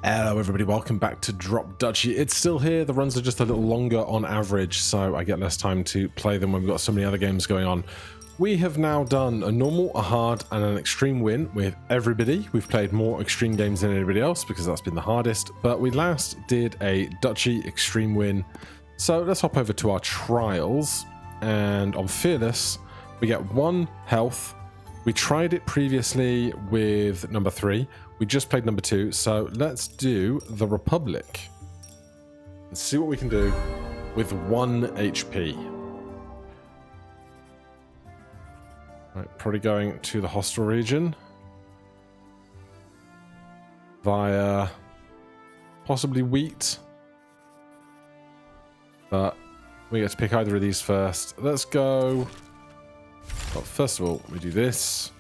Hello everybody, welcome back to Drop Duchy. It's still here, the runs are just a little longer on average, so I get less time to play them when we've got so many other games going on. We have now done a normal, a hard, and an extreme win with everybody. We've played more extreme games than anybody else because that's been the hardest, but we last did a Duchy extreme win. So let's hop over to our trials, and on Fearless, we get 1 health. We tried it previously with number 3. We just played number 2, so let's do the Republic and see what we can do with 1 HP. Right, probably going to the hostile region via possibly wheat, but we get to pick either of these first. Let's go. Well, first of all, we do this.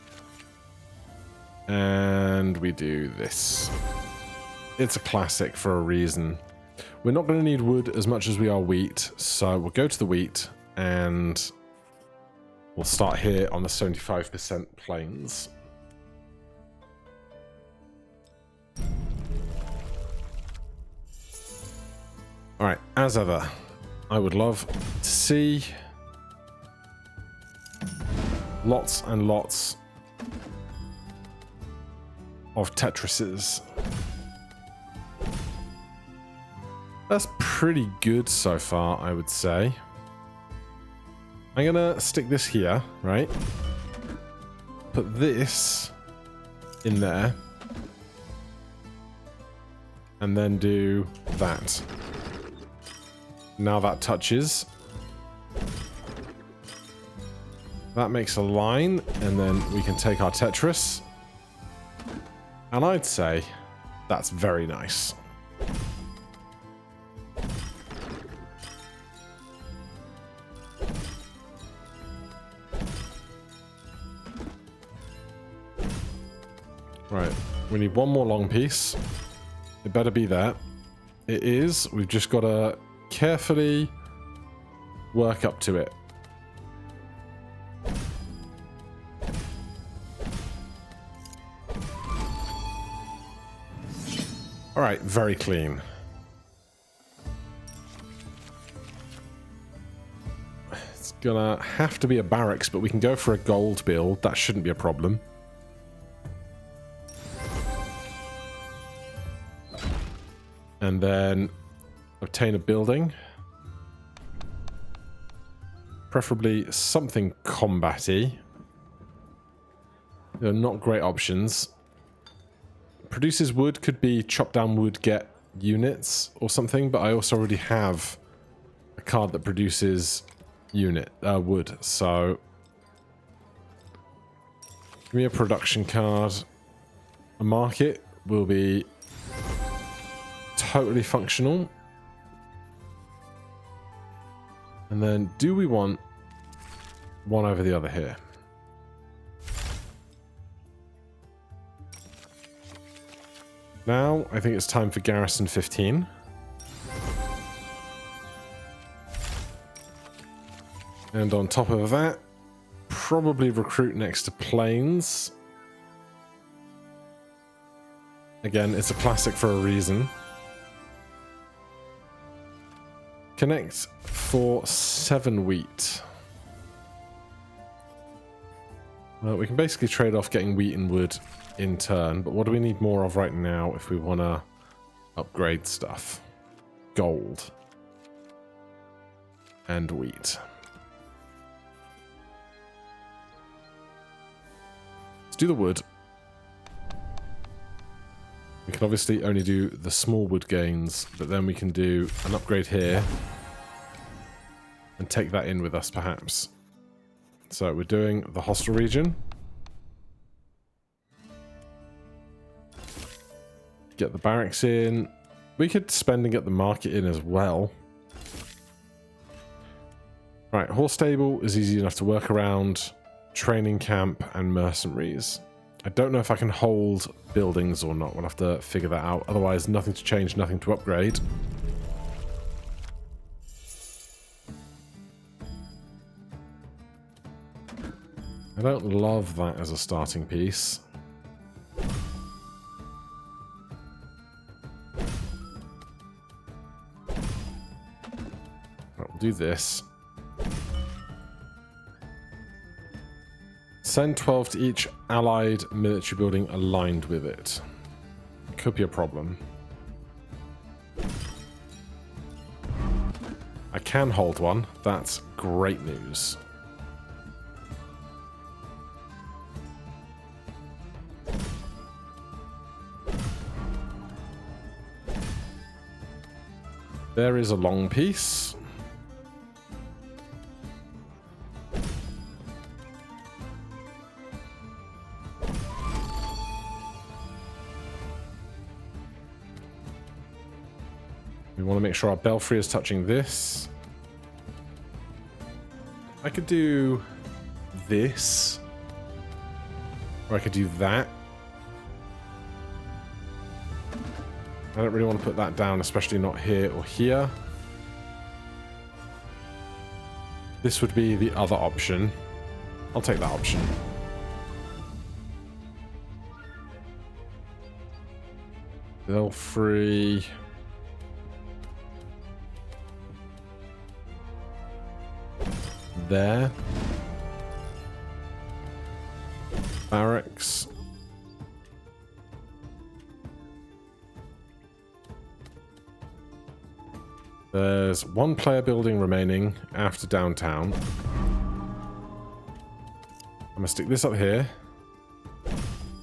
And we do this. It's a classic for a reason. We're not going to need wood as much as we are wheat, so we'll go to the wheat and we'll start here on the 75% plains. Alright, as ever, I would love to see lots and lots of Tetrises. That's pretty good so far, I would say. I'm gonna stick this here, right? Put this in there. And then do that. Now that touches. That makes a line, and then we can take our Tetris. And I'd say that's very nice. Right, we need one more long piece. It better be there. It is. We've just got to carefully work up to it. Alright, very clean. It's gonna have to be a barracks, but we can go for a gold build. That shouldn't be a problem. And then obtain a building. Preferably something combat-y. They're not great options. Produces wood, could be chop down wood, get units or something, but I also already have a card that produces wood, so give me a production card. A market will be totally functional. And then do we want one over the other here? Now, I think it's time for Garrison 15. And on top of that, probably recruit next to Plains. Again, it's a classic for a reason. Connect for 7 wheat. Well, we can basically trade off getting wheat and wood in turn, but what do we need more of right now if we want to upgrade stuff? Gold and wheat. Let's do the wood. We can obviously only do the small wood gains, but then we can do an upgrade here and take that in with us perhaps. So we're doing the hostile region. Get the barracks in. We could spend and get the market in as well. Right, horse stable is easy enough to work around. Training camp and mercenaries. I don't know if I can hold buildings or not. We'll have to figure that out. Otherwise, nothing to change, nothing to upgrade. I don't love that as a starting piece. do this. Send 12 to each allied military building aligned with it. Could be a problem. I can hold one. That's great news. There is a long piece. We want to make sure our belfry is touching this. I could do this. Or I could do that. I don't really want to put that down, especially not here or here. This would be the other option. I'll take that option. Belfry. There. Barracks. There's one player building remaining after downtown. I'm going to stick this up here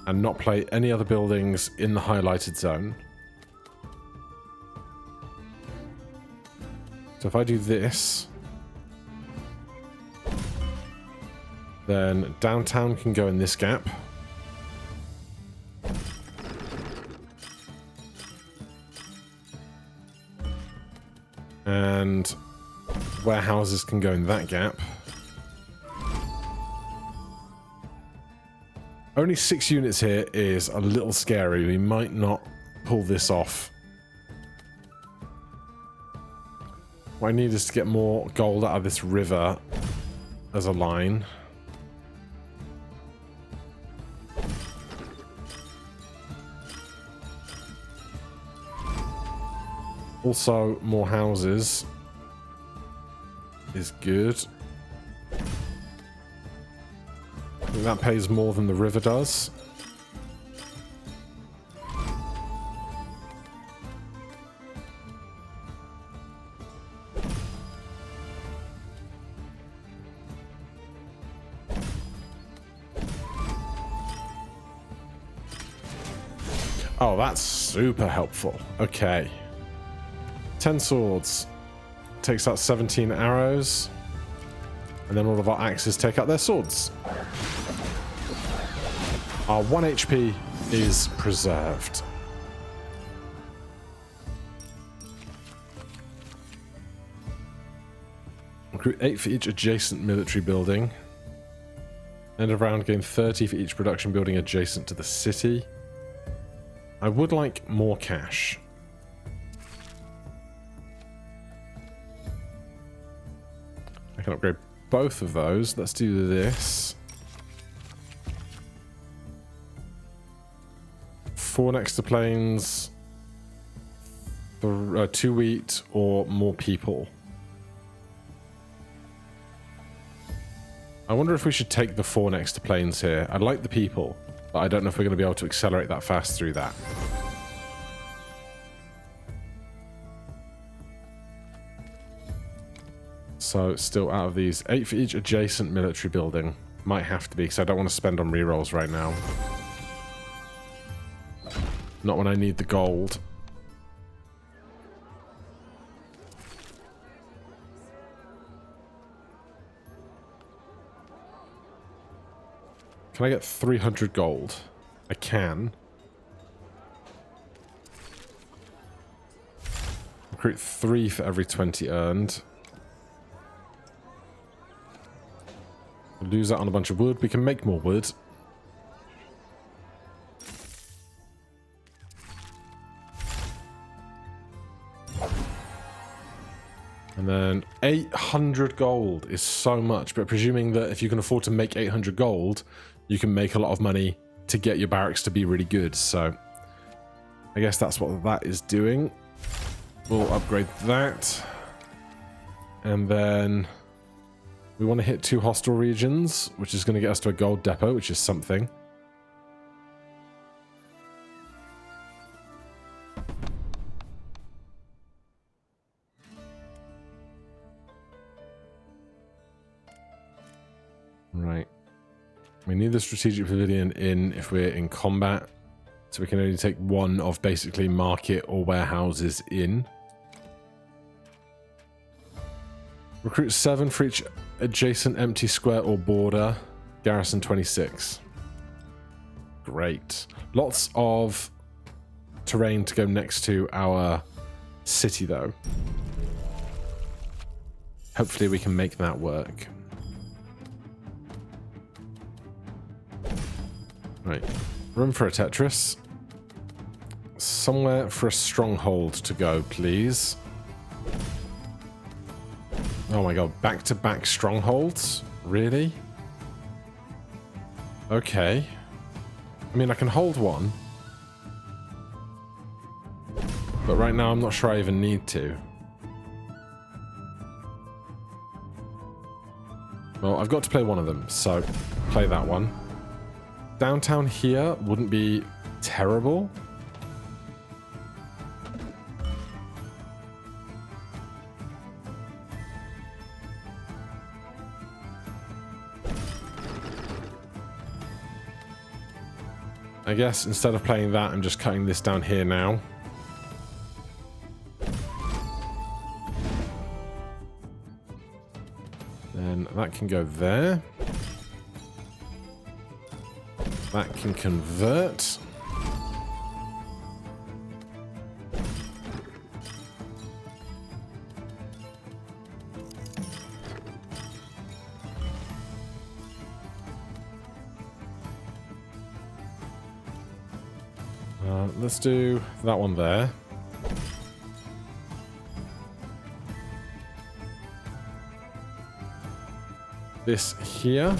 and not play any other buildings in the highlighted zone. So if I do this, then downtown can go in this gap. And warehouses can go in that gap. Only 6 units here is a little scary. We might not pull this off. What I need is to get more gold out of this river as a line. Also, more houses is good. I think that pays more than the river does. Oh, that's super helpful. Okay. 10 swords takes out 17 arrows, and then all of our axes take out their swords. Our 1 HP is preserved. Recruit 8 for each adjacent military building. End of round, gain 30 for each production building adjacent to the city. I would like more cash. I can upgrade both of those. Let's do this. 4 next to planes, 2 wheat, or more people. I wonder if we should take the 4 next to planes here. I like the people, but I don't know if we're going to be able to accelerate that fast through that. So still out of these, 8 for each adjacent military building. Might have to be, because I don't want to spend on rerolls right now. Not when I need the gold. Can I get 300 gold? I can. Recruit 3 for every 20 earned. Lose that on a bunch of wood. We can make more wood. And then 800 gold is so much, but presuming that if you can afford to make 800 gold, you can make a lot of money to get your barracks to be really good. So I guess that's what that is doing. We'll upgrade that. And then we want to hit 2 hostile regions, which is going to get us to a gold depot, which is something. Right. We need the strategic pavilion in if we're in combat. So we can only take 1 of basically market or warehouses in. Recruit 7 for each adjacent empty square or border. Garrison 26. Great. Lots of terrain to go next to our city, though. Hopefully we can make that work. Right. Room for a Tetris. Somewhere for a stronghold to go, please. Oh my god, back-to-back strongholds? Really? Okay. I mean, I can hold one. But right now, I'm not sure I even need to. Well, I've got to play one of them, so play that one. Downtown here wouldn't be terrible. I guess instead of playing that, I'm just cutting this down here now. Then that can go there. That can convert. Let's do that one there. This here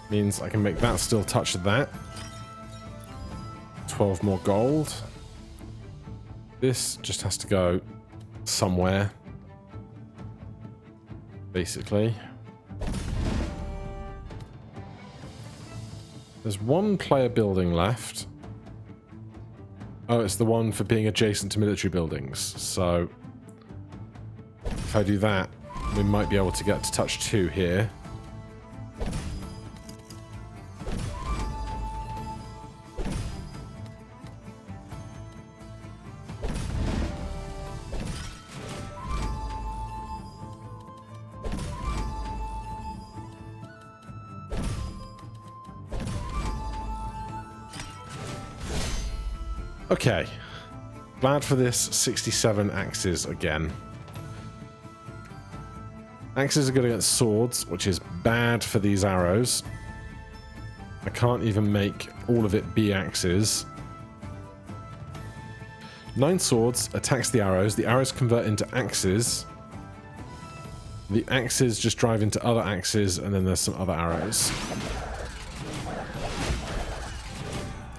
means I can make that still touch that. 12 more gold. This just has to go somewhere, basically. There's one player building left. Oh, it's the one for being adjacent to military buildings. So if I do that, we might be able to get to touch 2 here. Okay, glad for this 67 axes again. Axes are good against swords, which is bad for these arrows. I can't even make all of it be axes. 9 swords attacks the arrows convert into axes. The axes just drive into other axes, and then there's some other arrows.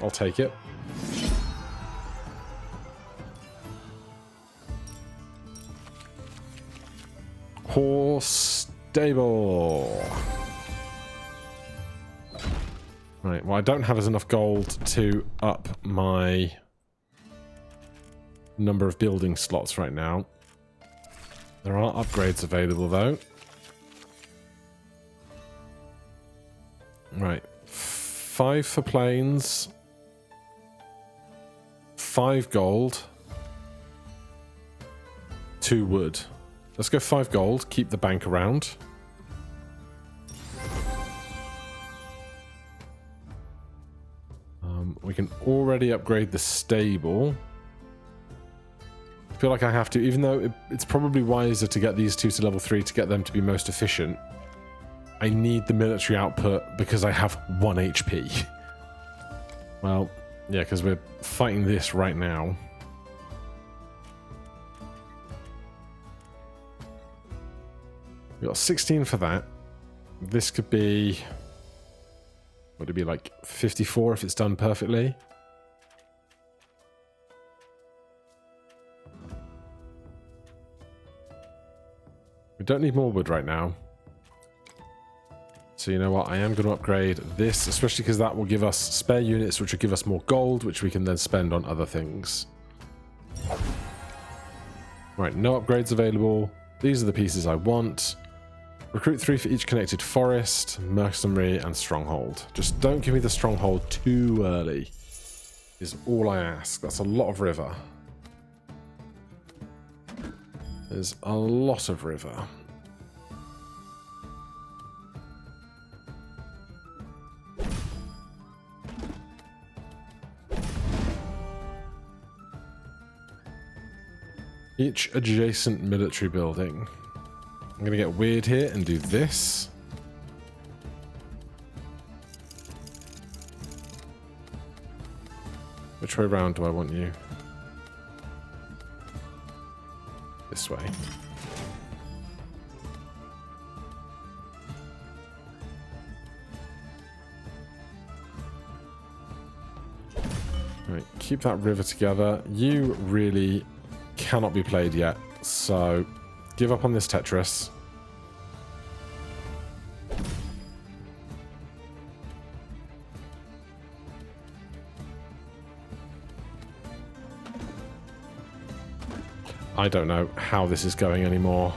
I'll take it. Horse stable. Right, well, I don't have enough gold to up my number of building slots right now. There are upgrades available, though. Right, 5 for planes, 5 gold, 2 wood. Let's go 5 gold, keep the bank around. We can already upgrade the stable. I feel like I have to, even though it's probably wiser to get these 2 to level 3 to get them to be most efficient. I need the military output because I have 1 HP. Well, yeah, because we're fighting this right now. We got 16 for that. This could be... would it be like 54 if it's done perfectly? We don't need more wood right now. So you know what? I am going to upgrade this, especially because that will give us spare units, which will give us more gold, which we can then spend on other things. Right, no upgrades available. These are the pieces I want. Recruit 3 for each connected forest, mercenary, and stronghold. Just don't give me the stronghold too early, is all I ask. That's a lot of river. There's a lot of river. Each adjacent military building. I'm going to get weird here and do this. Which way around do I want you? This way. Right, keep that river together. You really cannot be played yet, so give up on this Tetris. I don't know how this is going anymore.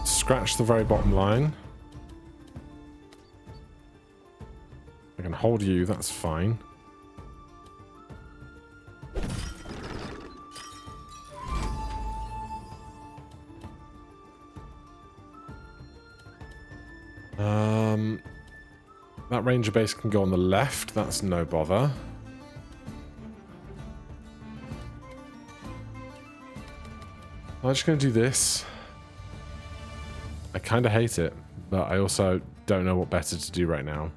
Scratch the very bottom line. I can hold you, that's fine. That ranger base can go on the left, that's no bother. I'm just going to do this. I kind of hate it, but I also don't know what better to do right now.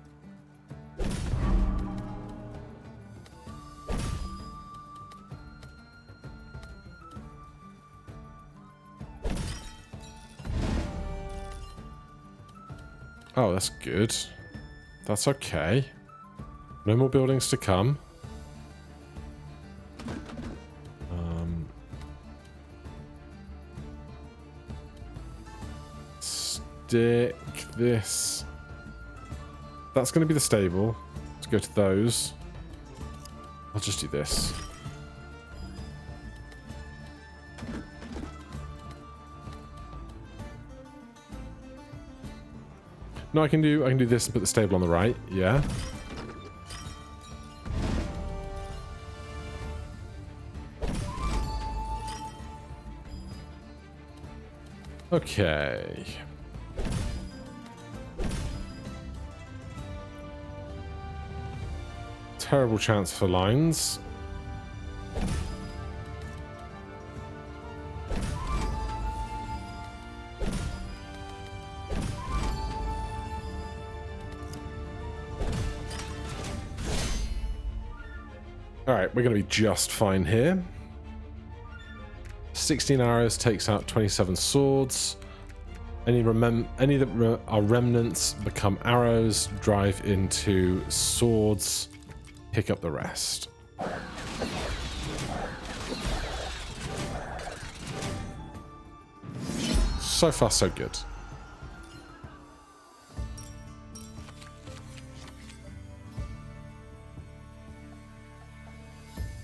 Oh, that's good. That's okay. No more buildings to come. Stick this. That's going to be the stable. Let's go to those. I'll just do this. No, I can do this and put the stable on the right. Yeah. Okay. Terrible chance for lines. Alright, we're going to be just fine here. 16 arrows takes out 27 swords. Any that are remnants become arrows, drive into swords, pick up the rest. So far, so good.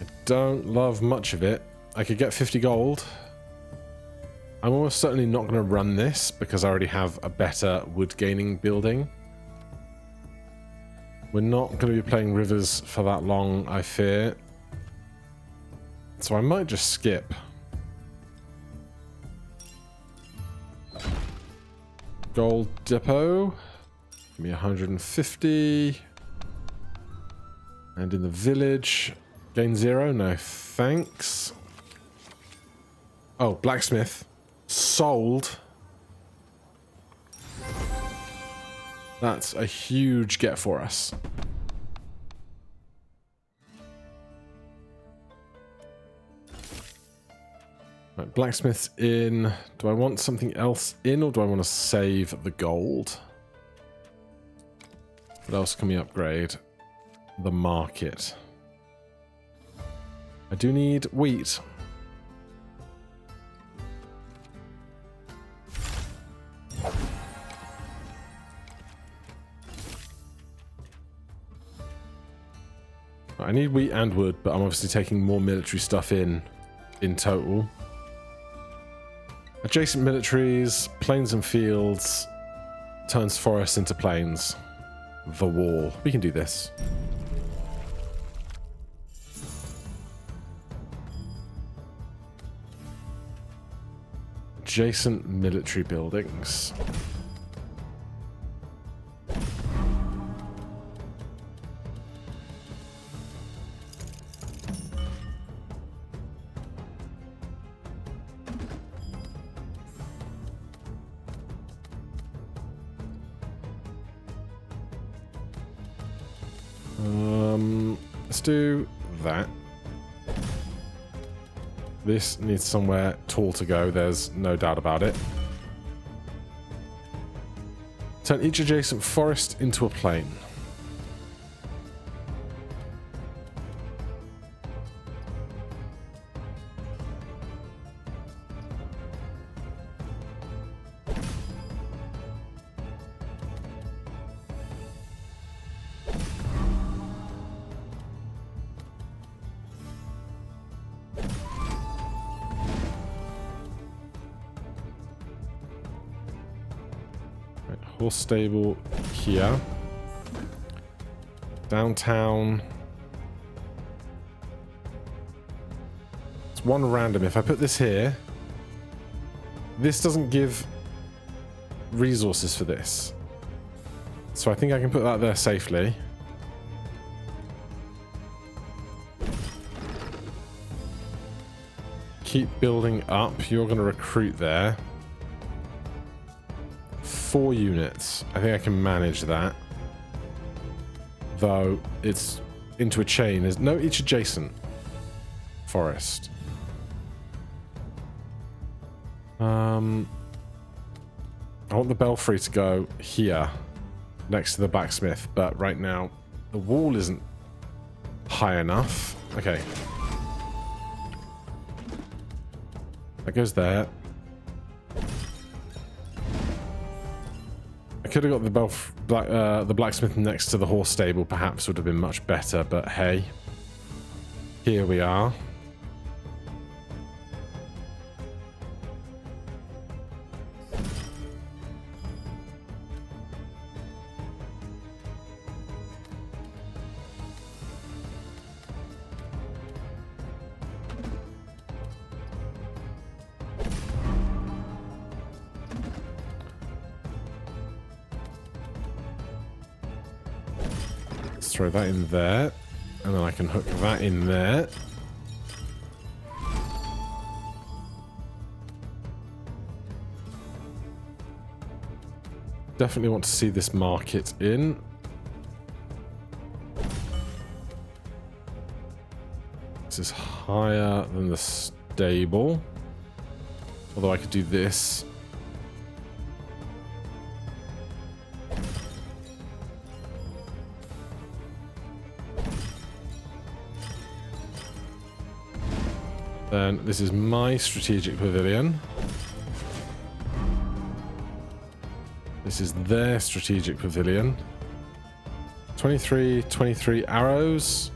I don't love much of it. I could get 50 gold. I'm almost certainly not going to run this because I already have a better wood gaining building. We're not going to be playing rivers for that long, I fear. So I might just skip. Gold depot. Give me 150. And in the village, gain 0. No thanks. Oh, blacksmith. Sold. That's a huge get for us. Right, blacksmith's in. Do I want something else in, or do I want to save the gold? What else can we upgrade? The market. I do need wheat. I need wheat and wood, but I'm obviously taking more military stuff in total. Adjacent militaries, plains and fields, turns forests into plains. The wall. We can do this. Adjacent military buildings. Let's do that. This needs somewhere tall to go, there's no doubt about it. Turn each adjacent forest into a plain. Horse stable here. Downtown. It's one random. If I put this here, this doesn't give resources for this. So I think I can put that there safely. Keep building up. You're going to recruit there. 4 units. I think I can manage that. Though it's into a chain. There's no each adjacent forest. I want the belfry to go here next to the blacksmith, but right now the wall isn't high enough. Okay. That goes there. I could have got the blacksmith next to the horse stable, perhaps would have been much better, but hey. Here we are. Throw that in there, and then I can hook that in there. Definitely want to see this market in. This is higher than the stable, although I could do this. Then this is my strategic pavilion. This is their strategic pavilion. 23 arrows.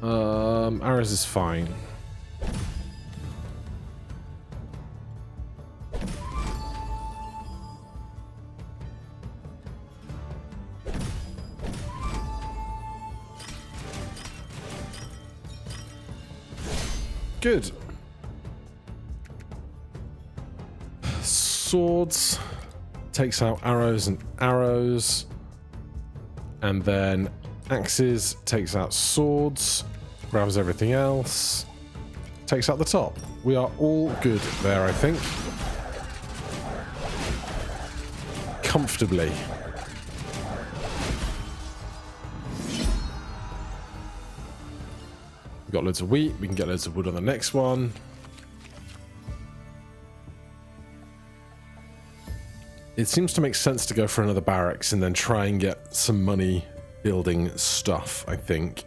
Arrows is fine. Good. Swords takes out arrows and arrows, and then axes takes out swords, grabs everything else, takes out the top. We are all good there, I think. comfortably. We've got loads of wheat. We can get loads of wood on the next one. It seems to make sense to go for another barracks and then try and get some money building stuff, I think.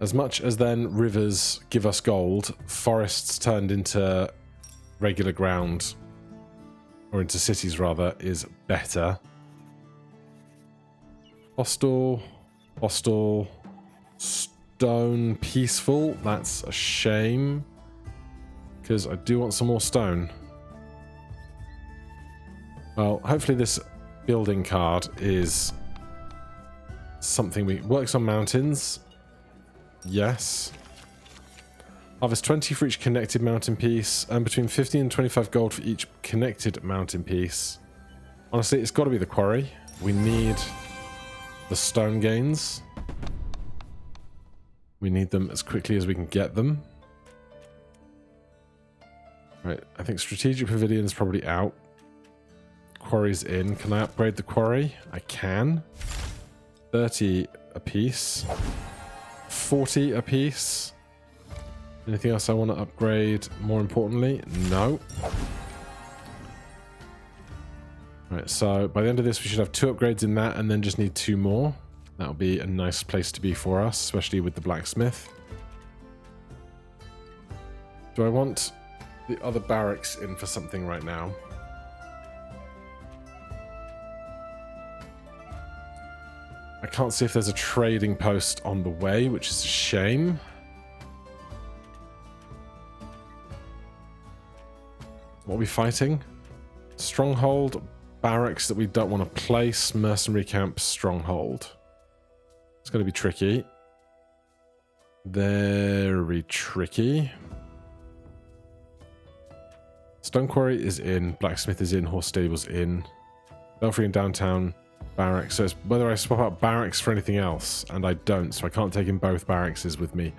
As much as then rivers give us gold, forests turned into regular ground, or into cities rather, is better. Hostile, hostile, stone, peaceful. That's a shame, because I do want some more stone. Well, hopefully this building card is something we... Works on mountains. Yes. Harvest 20 for each connected mountain piece, and between 50 and 25 gold for each connected mountain piece. Honestly, it's got to be the quarry. We need the stone gains. We need them as quickly as we can get them. Right, I think strategic pavilion is probably out. Quarry's in. Can I upgrade the quarry? I can. 30 a piece. 40 a piece. Anything else I want to upgrade more importantly? No. Right, so by the end of this we should have 2 upgrades in that and then just need 2 more. That'll be a nice place to be for us, especially with the blacksmith. Do I want the other barracks in for something right now? I can't see if there's a trading post on the way, which is a shame. What are we fighting? Stronghold, barracks that we don't want to place, mercenary camp, stronghold. It's going to be tricky. Very tricky. Stone quarry is in, blacksmith is in, horse stables in, belfry in downtown, barracks. So it's whether I swap out barracks for anything else, and I don't, so I can't take in both barracks with me,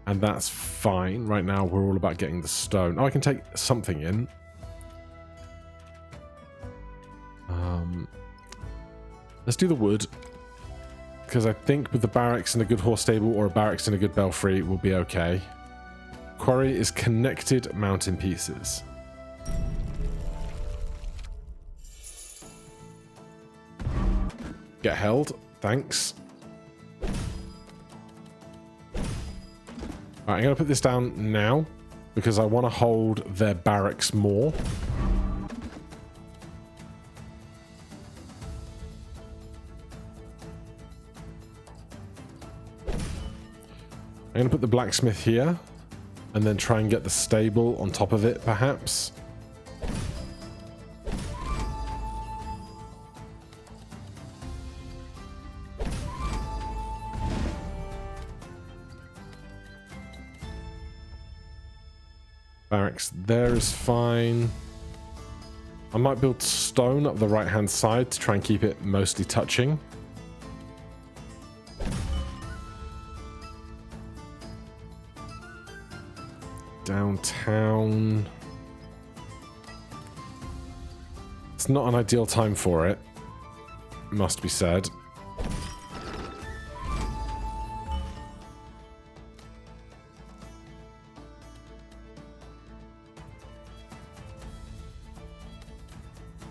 and that's fine. Right now we're all about getting the stone. Oh, I can take something in. Let's do the wood, because I think with the barracks and a good horse stable or a barracks and a good belfry we'll be okay. Quarry is connected mountain pieces. Get held, thanks. Alright, I'm going to put this down now because I want to hold their barracks more. I'm going to put the blacksmith here and then try and get the stable on top of it, perhaps. Barracks there is fine. I might build stone up the right hand side to try and keep it mostly touching. Downtown. It's not an ideal time for it, must be said.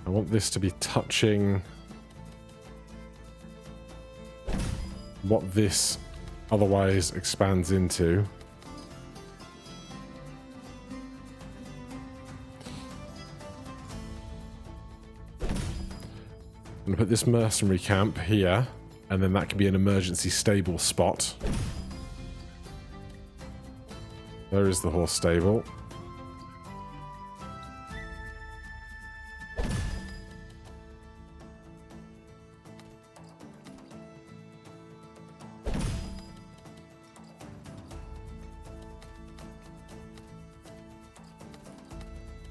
I want this to be touching what this otherwise expands into. I'm going to put this mercenary camp here, and then that can be an emergency stable spot. There is the horse stable.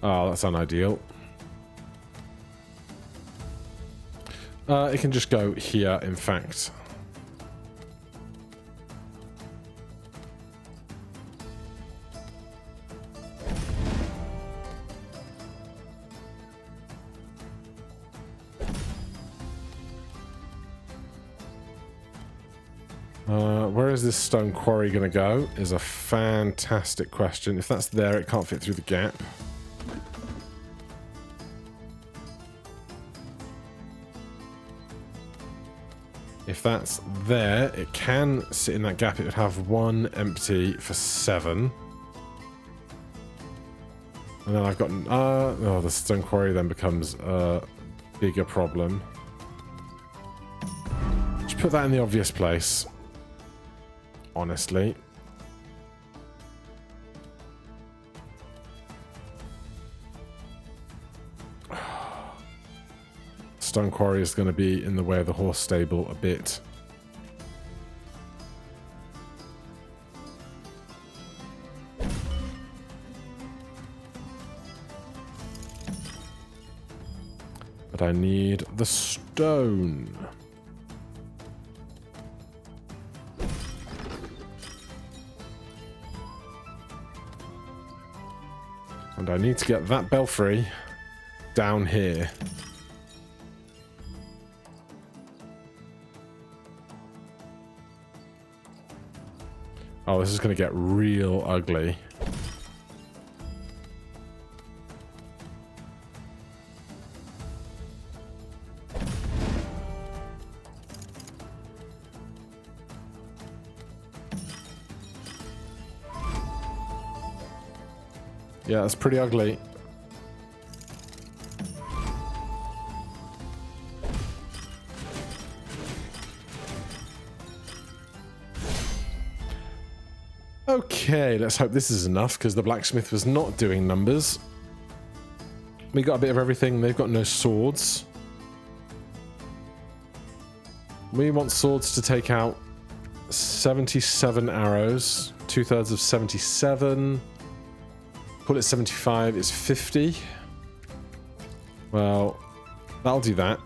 Oh, that's unideal. It can just go here, in fact. Where is this stone quarry going to go is a fantastic question. If that's there, it can't fit through the gap. If that's there, it can sit in that gap. It would have 1 empty for 7. And then I've got... oh, the stone quarry then becomes a bigger problem. Just put that in the obvious place. Honestly. Stone quarry is going to be in the way of the horse stable a bit. But I need the stone. And I need to get that belfry down here. Oh, this is going to get real ugly. Yeah, that's pretty ugly. Okay, let's hope this is enough, because the blacksmith was not doing numbers. We got a bit of everything. They've got no swords. We want swords to take out 77 arrows. 2/3 of 77. Call it 75. It's 50. Well, that'll do that.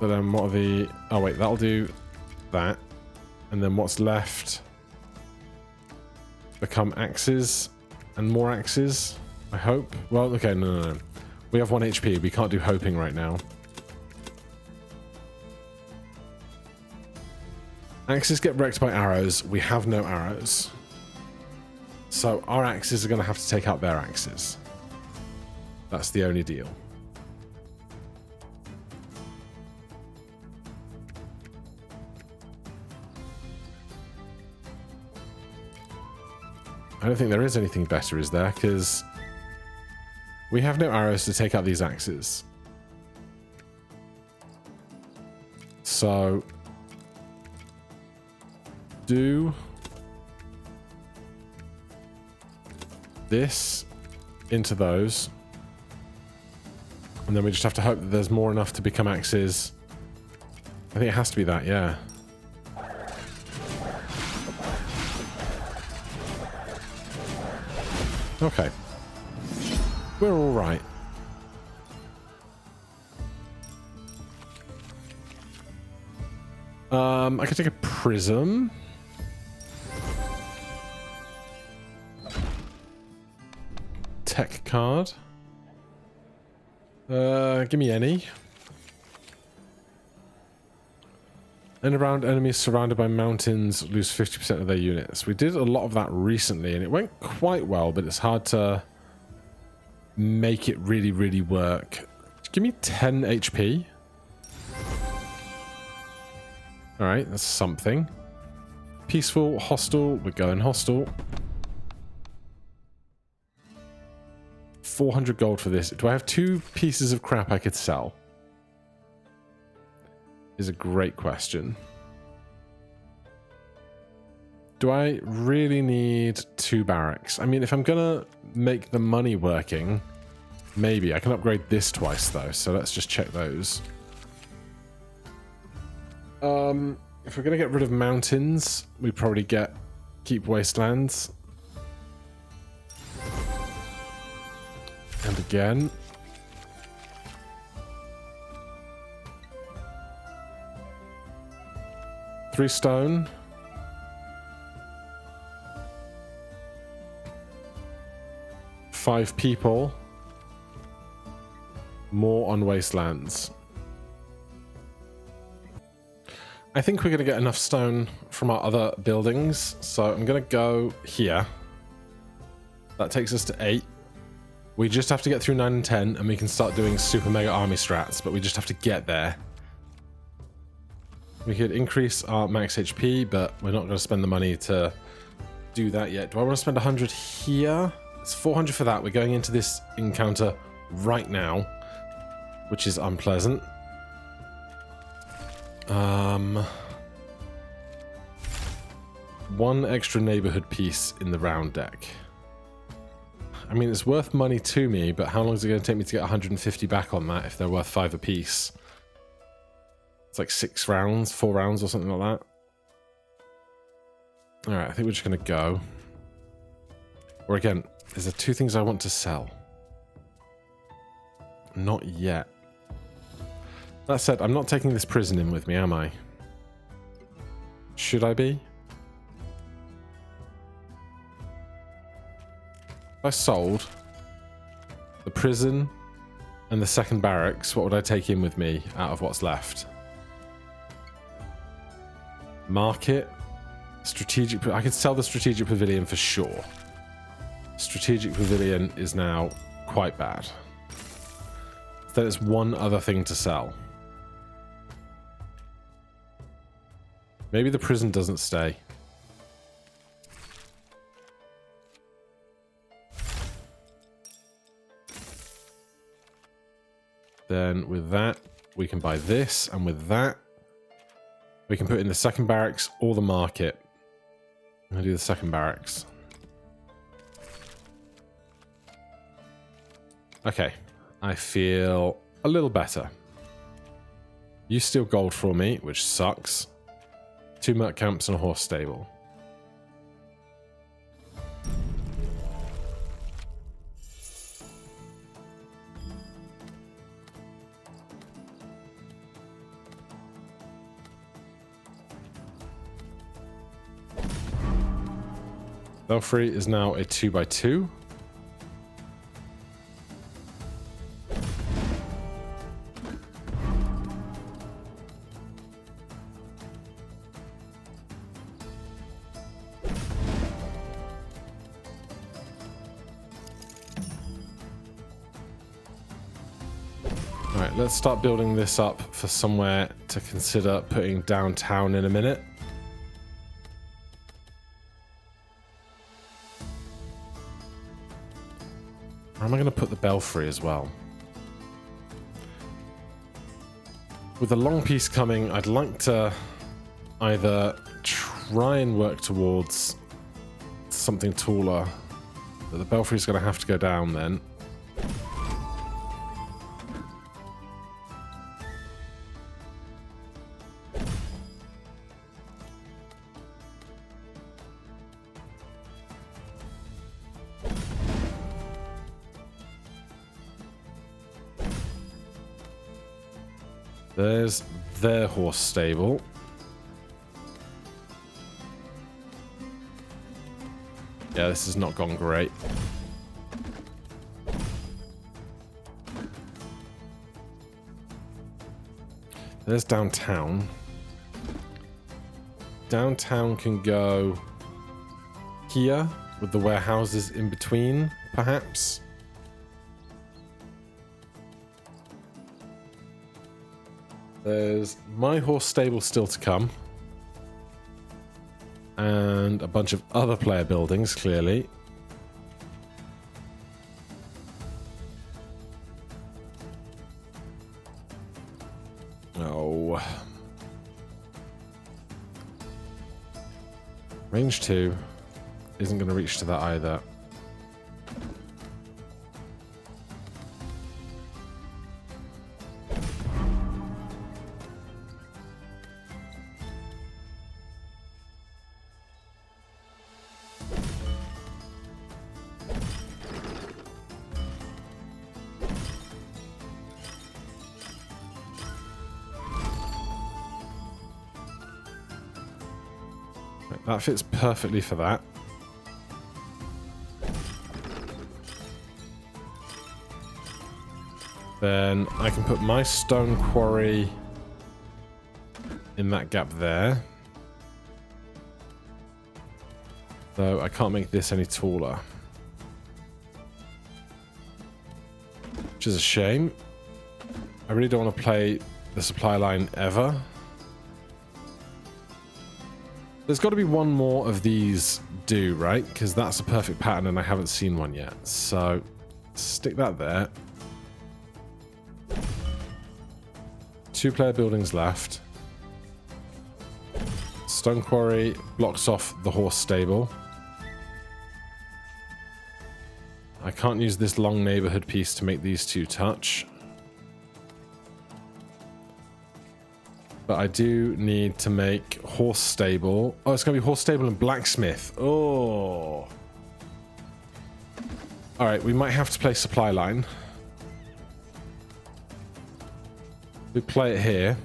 But then what are the... oh, wait, that'll do that. And then what's left... become axes and more axes, I hope. Well, okay, no. We have 1 HP. We can't do hoping right now. Axes get wrecked by arrows. We have no arrows. So our axes are going to have to take out their axes. That's the only deal. I don't think there is anything better, is there? Because we have no arrows to take out these axes. So do this into those. And then we just have to hope that there's more enough to become axes. I think it has to be that, yeah. Okay. We're all right. I could take a prism. Tech card. Give me any. And around enemies surrounded by mountains lose 50% of their units. We did a lot of that recently and it went quite well, but it's hard to make it really, really work. Give me 10 HP. Alright, that's something. Peaceful, hostile, we're going hostile. 400 gold for this. Do I have 2 pieces of crap I could sell? Is a great question. Do I really need 2 barracks? I mean, if I'm gonna make the money working, maybe. I can upgrade this twice though, so let's just check those. If we're gonna get rid of mountains, we probably keep wastelands. And again. Three stone. Five people. More on wastelands. I think we're going to get enough stone from our other buildings, so I'm going to go here. That takes us to 8. We just have to get through 9 and 10, and we can start doing super mega army strats, but we just have to get there. We could increase our max HP, but we're not going to spend the money to do that yet. Do I want to spend 100 here? It's 400 for that. We're going into this encounter right now, which is unpleasant. One extra neighborhood piece in the round deck. I mean, it's worth money to me, but how long is it going to take me to get 150 back on that if they're worth 5 apiece? It's like 6 rounds, 4 rounds or something like that. Alright, I think we're just going to go. Or again, is there 2 things I want to sell? Not yet. That said, I'm not taking this prison in with me, am I? Should I be? If I sold the prison and the second barracks, what would I take in with me out of what's left? Market, strategic. I could sell the strategic pavilion for sure. Strategic pavilion is now quite bad. There's one other thing to sell. Maybe the prison doesn't stay. Then with that, we can buy this, and with that, we can put in the second barracks or the market. I'm going to do the second barracks. Okay, I feel a little better. You steal gold for me, which sucks. 2 merc camps and a horse stable. Belfry is now a 2x2. Alright, let's start building this up for somewhere to consider putting downtown in a minute. Where am I going to put the belfry as well? With the long piece coming, I'd like to either try and work towards something taller, but the belfry's going to have to go down then. There's their horse stable. Yeah, this has not gone great. There's downtown. Downtown can go here with the warehouses in between, perhaps. There's my horse stable still to come. And a bunch of other player buildings, clearly. Oh. Range 2 isn't going to reach to that either. That fits perfectly for that. Then I can put my stone quarry in that gap there. So I can't make this any taller. Which is a shame. I really don't want to play the supply line ever. There's got to be one more of these do, right? Because that's a perfect pattern and I haven't seen one yet. So stick that there. 2-player buildings left. Stone quarry blocks off the horse stable. I can't use this long neighborhood piece to make these two touch. But I do need to make horse stable. Oh, it's going to be horse stable and blacksmith. Oh. All right, we might have to play supply line. We play it here.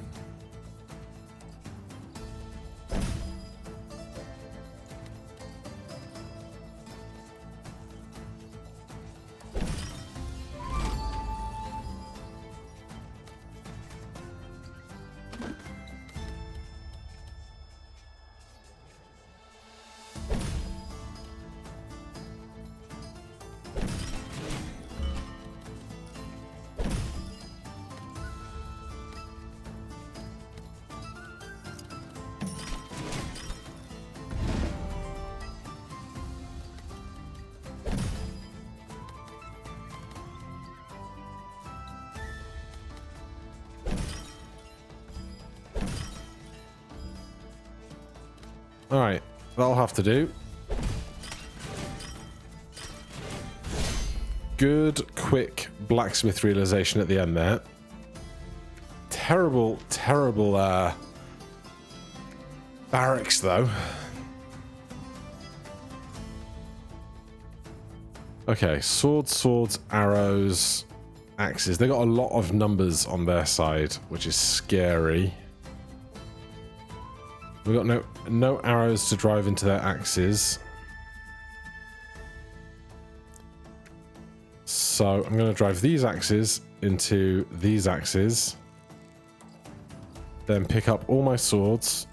Alright, that'll have to do. Good, quick blacksmith realization at the end there. Terrible, terrible barracks, though. Okay, swords, arrows, axes. They got a lot of numbers on their side, which is scary. We've got no arrows to drive into their axes. So I'm going to drive these axes into these axes. Then pick up all my swords,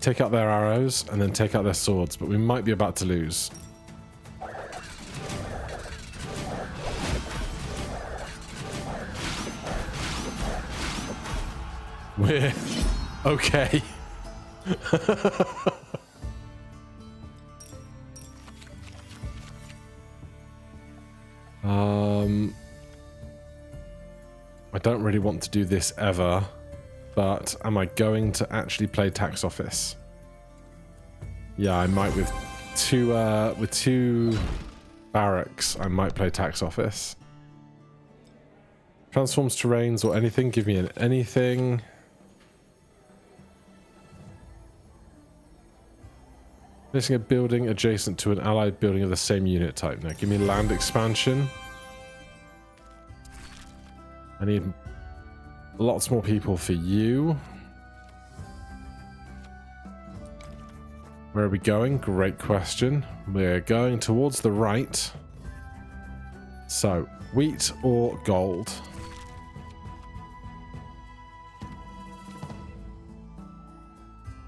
take out their arrows, and then take out their swords. But we might be about to lose. We're okay. I don't really want to do this ever, but am I going to actually play tax office? Yeah, I might with two barracks. I might play tax office. Transforms terrains or anything. Give me an anything. Placing a building adjacent to an allied building of the same unit type. Now, give me land expansion. I need lots more people for you. Where are we going? Great question. We're going towards the right. So, wheat or gold?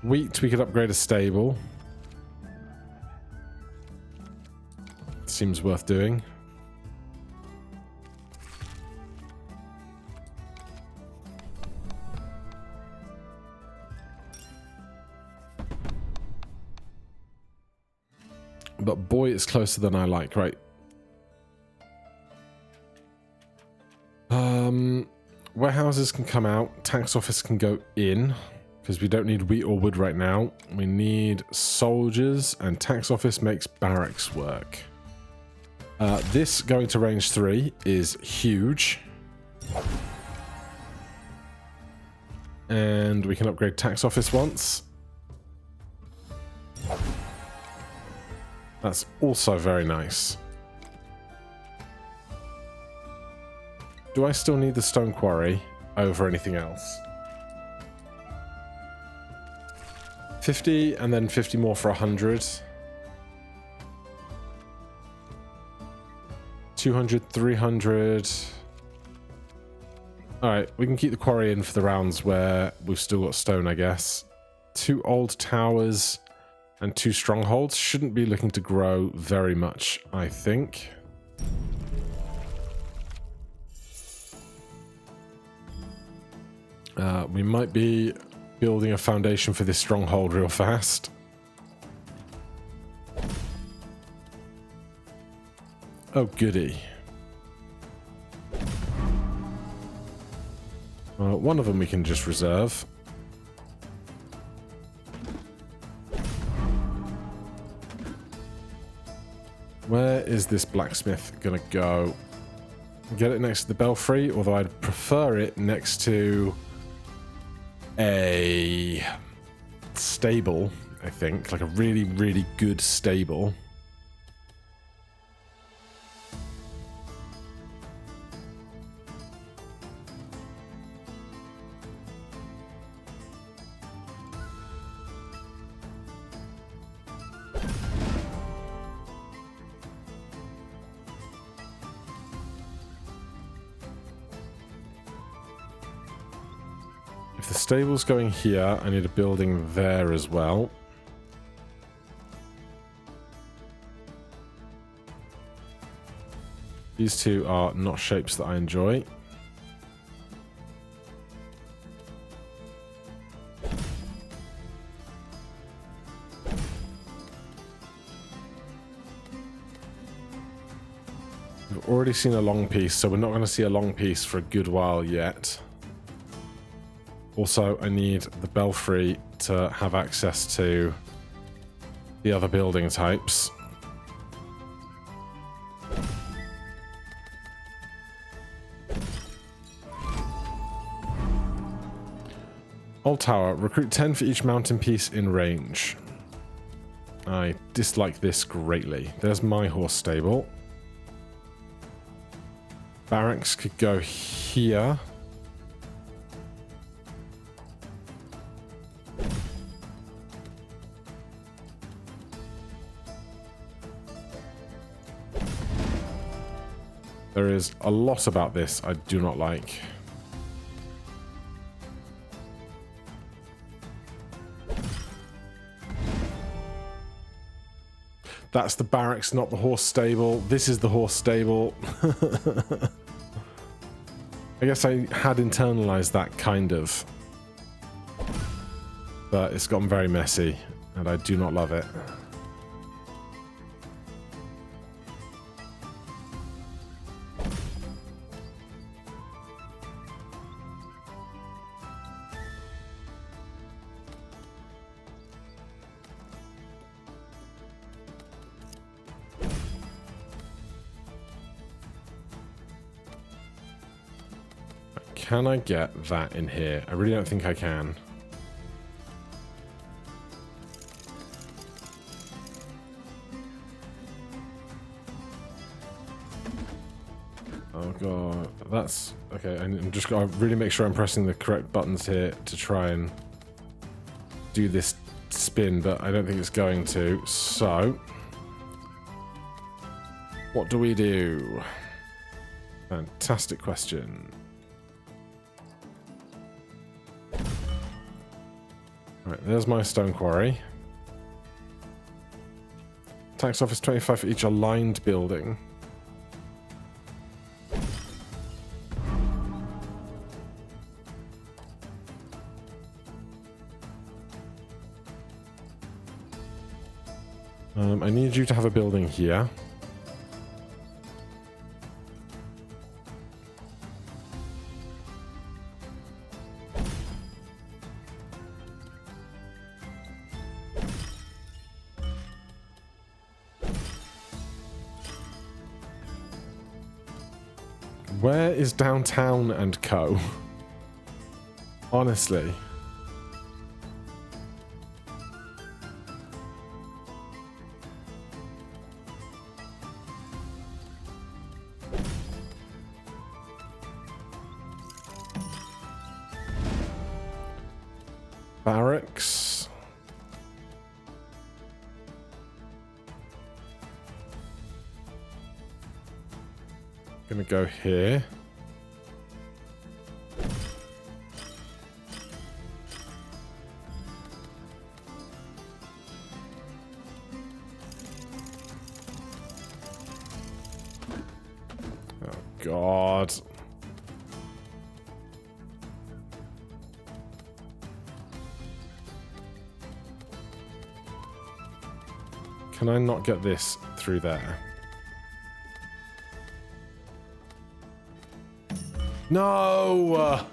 Wheat, we could upgrade a stable. Seems worth doing. But boy, it's closer than I like, right? Warehouses can come out. Tax office can go in. Because we don't need wheat or wood right now. We need soldiers, and tax office makes barracks work. This going to range 3 is huge. And we can upgrade tax office once. That's also very nice. Do I still need the stone quarry over anything else? 50 and then 50 more for 100. 200, 300. Alright, we can keep the quarry in for the rounds where we've still got stone, I guess. 2 old towers and 2 strongholds. Shouldn't be looking to grow very much, I think. We might be building a foundation for this stronghold real fast. Oh, goody. One of them we can just reserve. Where is this blacksmith gonna go? Get it next to the belfry, although I'd prefer it next to a stable, I think. Like a really, really good stable. If the stable's going here, I need a building there as well. These two are not shapes that I enjoy. We've already seen a long piece, so we're not going to see a long piece for a good while yet. Also, I need the belfry to have access to the other building types. Old Tower, recruit 10 for each mountain piece in range. I dislike this greatly. There's my horse stable. Barracks could go here. There is a lot about this I do not like. That's the barracks, not the horse stable. This is the horse stable. I guess I had internalized that kind of. But it's gotten very messy, and I do not love it. Can I get that in here? I really don't think I can. Oh god, that's okay. I'm just gotta really make sure I'm pressing the correct buttons here to try and do this spin, but I don't think it's going to. So, what do we do? Fantastic question. Right, there's my stone quarry. Tax office 25 for each aligned building. I need you to have a building here. Where is downtown and co? Honestly. Barracks. Gonna go here. God. Can I not get this through there? No!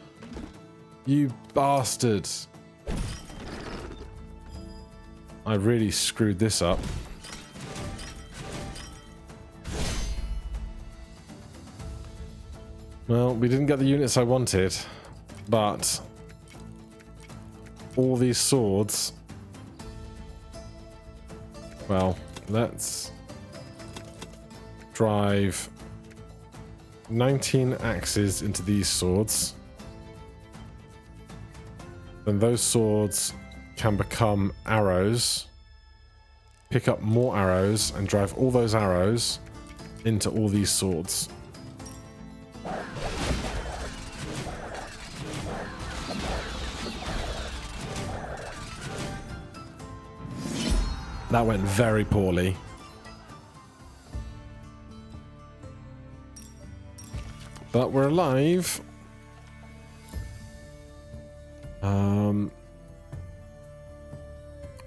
You bastard. I really screwed this up. Well, we didn't get the units I wanted, but all these swords... Well, let's drive 19 axes into these swords. Then those swords can become arrows. Pick up more arrows and drive all those arrows into all these swords. That went very poorly. But we're alive.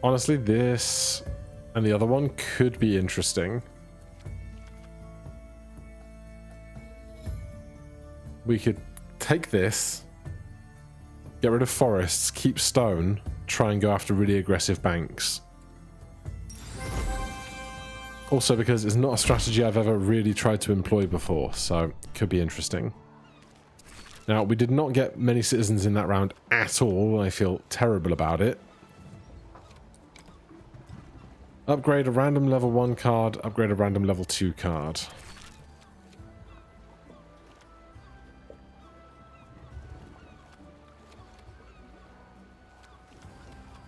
Honestly, this and the other one could be interesting. We could take this, get rid of forests, keep stone, try and go after really aggressive banks. Also because it's not a strategy I've ever really tried to employ before, so it could be interesting. Now, we did not get many citizens in that round at all. I feel terrible about it. Upgrade a random level 1 card, upgrade a random level 2 card.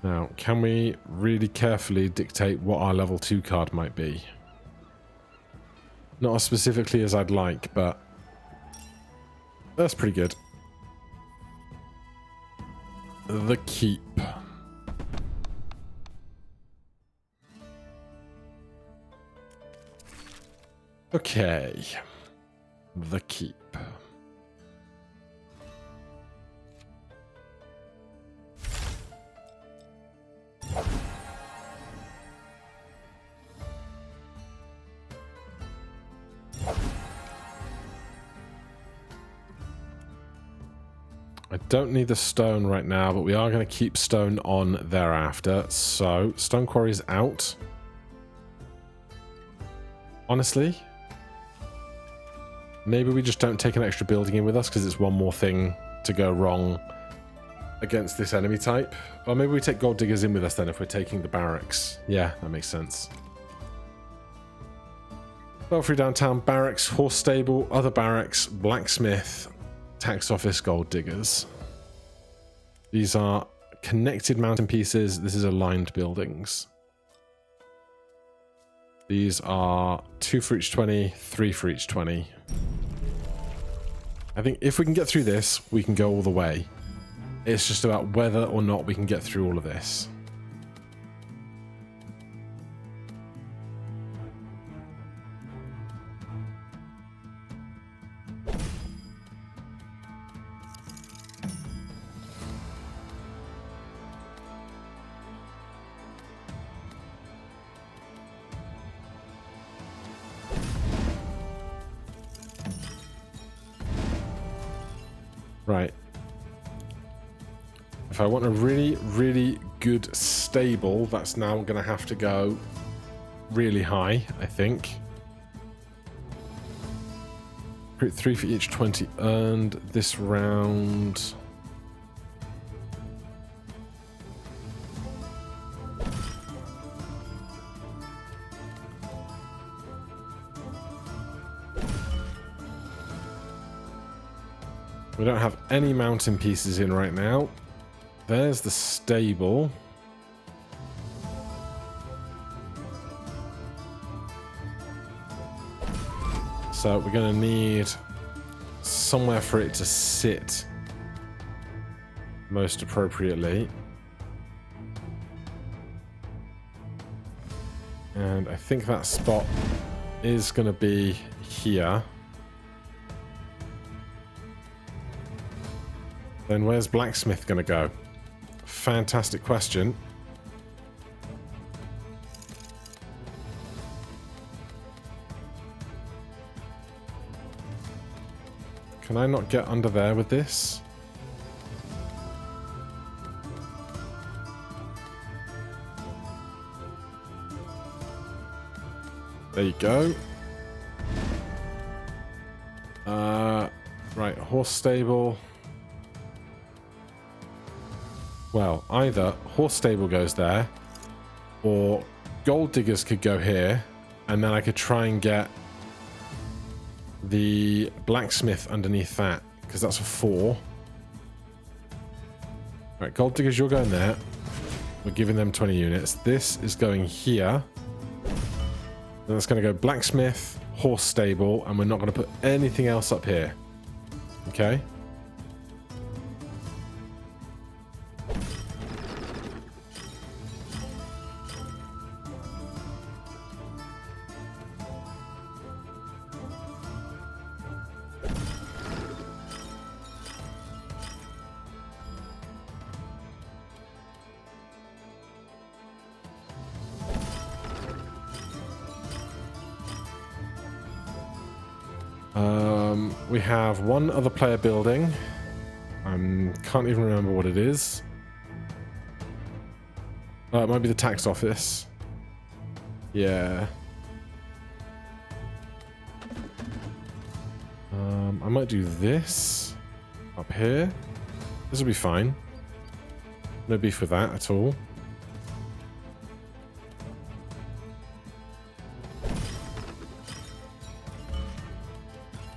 Now, can we really carefully dictate what our level 2 card might be? Not as specifically as I'd like, but that's pretty good. The Keep. Okay. The Keep. I don't need the stone right now, but we are going to keep stone on thereafter. So, stone quarry's out. Honestly, maybe we just don't take an extra building in with us because it's one more thing to go wrong against this enemy type. Or maybe we take gold diggers in with us then if we're taking the barracks. Yeah, that makes sense. Belfry downtown, barracks, horse stable, other barracks, blacksmith, tax office, gold diggers. These are connected mountain pieces. This is aligned buildings. These are 2 for each 20, 3 for each 20. I think if we can get through this, we can go all the way. It's just about whether or not we can get through all of this. Right. If I want a really, really good stable, that's now going to have to go really high, I think. 3 for each 20 earned this round. We don't have any mountain pieces in right now. There's the stable. So we're going to need somewhere for it to sit most appropriately. And I think that spot is going to be here. Then where's blacksmith going to go? Fantastic question. Can I not get under there with this? There you go. Right, horse stable. Well, either horse stable goes there, or gold diggers could go here, and then I could try and get the blacksmith underneath that, because that's a 4. Right, gold diggers, you're going there. We're giving them 20 units. This is going here. Then it's going to go blacksmith, horse stable, and we're not going to put anything else up here. Okay. We have one other player building. Can't even remember what it is. It might be the tax office. Yeah. I might do this up here. This will be fine. No beef with that at all.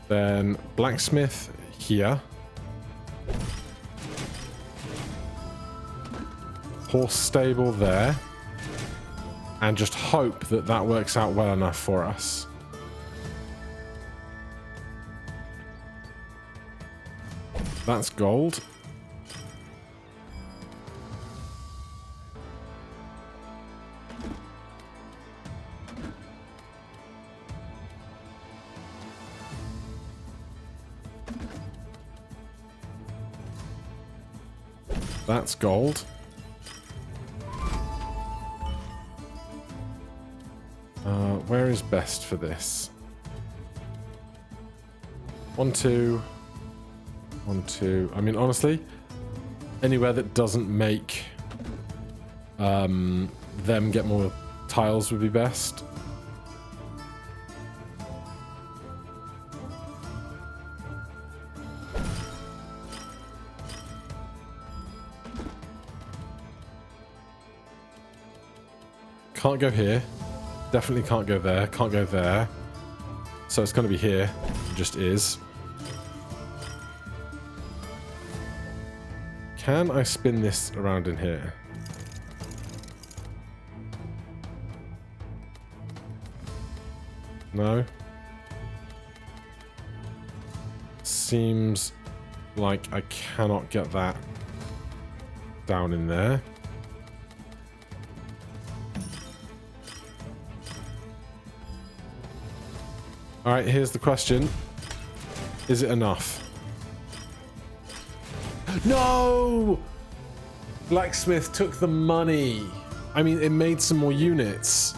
Then blacksmith here. Horse stable there. And just hope that that works out well enough for us. That's gold. That's gold. Where is best for this? 1, 2. 1, 2. I mean, honestly, anywhere that doesn't make them get more tiles would be best. Can't go here. Definitely can't go there. Can't go there. So it's going to be here. It just is. Can I spin this around in here? No. Seems like I cannot get that down in there. Alright, here's the question. Is it enough? No! Blacksmith took the money. I mean, it made some more units.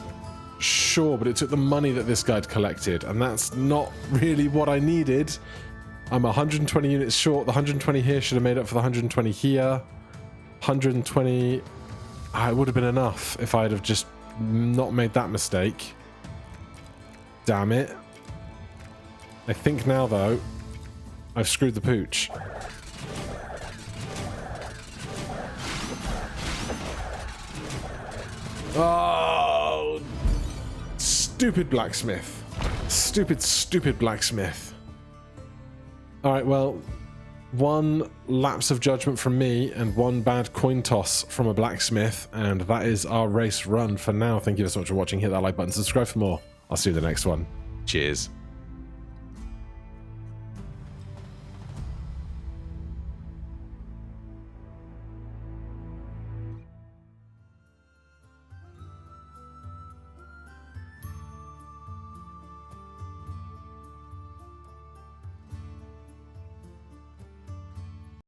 Sure, but it took the money that this guy'd collected, and that's not really what I needed. I'm 120 units short. The 120 here should have made up for the 120 here. 120... it would have been enough if I'd have just not made that mistake. Damn it. I think now, though, I've screwed the pooch. Oh! Stupid blacksmith. Stupid, stupid blacksmith. Alright, well, one lapse of judgment from me and one bad coin toss from a blacksmith, and that is our race run for now. Thank you so much for watching. Hit that like button, subscribe for more. I'll see you in the next one. Cheers.